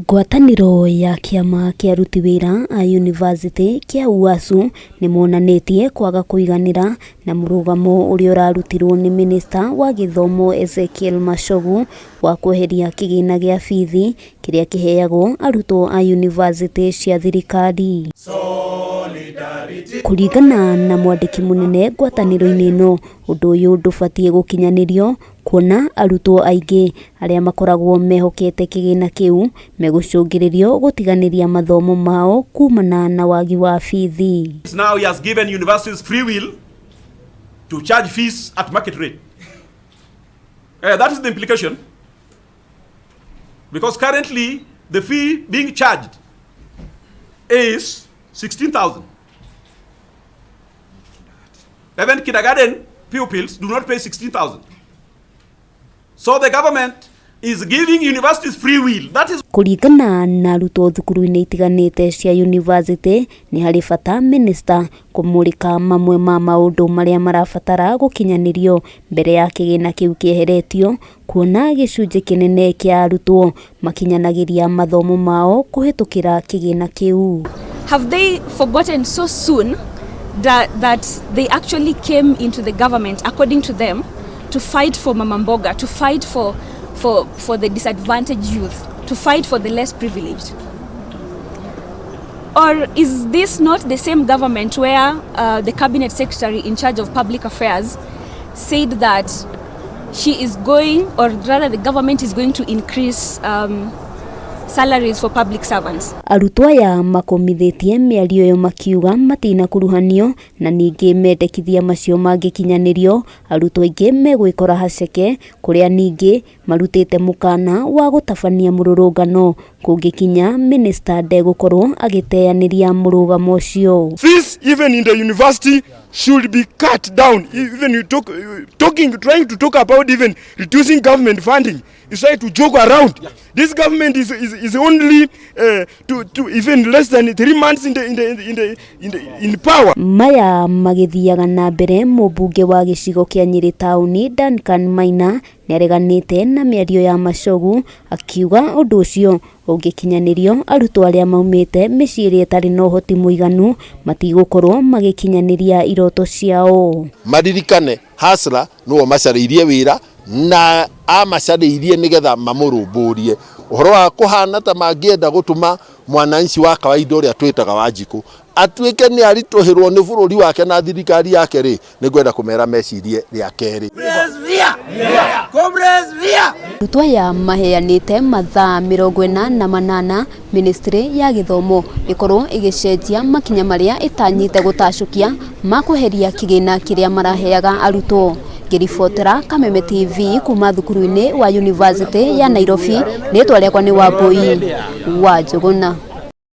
Ngwatanĩro ya kiama kia aruti wira a univesirty kia UASU ni monanetie kwaga kuiganira na murugamo uria urarutirwo ni minister wa githomo Ezekiel Machogu wa kuheria kigina gia bithi kiria kiheagwo arutwo a univesirty cia thirikari. Kuringana na mwandiki munene ngwatanĩro-inĩ ĩno, ũndũ ũyũ ndũbatie gũkinyanirio kuona arutwo aingĩ aria makoragwo mehokete kigina kiu megucungiririo gutiganiria mathomo mao kumana na wagi wa bithi. Now he has given universities free will to charge fees at market rate. That is the implication, because currently the fee being charged is 16,000. Even kindergarten pupils do not pay 16,000. So the government is giving universities free will. That is kuringana na arutwo thukuru-ini itiganite cia university ni hari bata minister kumurika mamwe ma maundu maria marabatara gukinyanirio mbere ya kigina kiu kieheretio, kuona gicunji kinene kia arutwo makinyanagiria mathomo mao kuhitukira kigina kiu. Have they forgotten so soon that they actually came into the government, according to them, to fight for mama mboga, to fight for the disadvantaged youth, to fight for the less privileged? Or is this not the same government where the cabinet secretary in charge of public affairs said that she is going, or rather the government is going to increase salaries for public servants? Arutwo aya makomithitie miario yo makiuga matina kuruhanio na ningi mendekithia macio mangikinyanirio arutwo aingi megwikora haceke kuria ningi marutite mukana wa gutabania mururungano kungikinya minister ndegukorwo agiteaniria murugamo ucio. Fees even in the university should be cut down. Even you trying to talk about even reducing government funding, you try to joke around. This government is only to even less than 3 months in power. Maya magithiaga na mbere mubunge wa gicigo kia Nyeri tauni Duncan Maina nereganite na miario ya Machogu akiuga undu ucio ungikinyanirio arutwo aria maumite miciiri itari no hoti muiganu matigukorwo magikinyaniria iroto ciao. Maririkane hasla no macariirie wira na amacariirie nigetha mamurumburie uhoro wa kuhana ta mangienda gutuma mwananchi wa kawaida uria twitaga Wanjiku atuike ni arituhirwo ni bururi wake na thirikari yake ri ni gwenda kumera mecirie ria keri. Arutwo aya maheanite mathaa 48 ministry ya githomo ikorwo igicenjia makinya maria itanyite gutacukia makuheria kigina kiria maraheaga arutwo. Ngiribotera Kameme TV kuma thukuru-ini wa University ya Nairobi, nitwa riakwa ni Wambui wa Njuguna.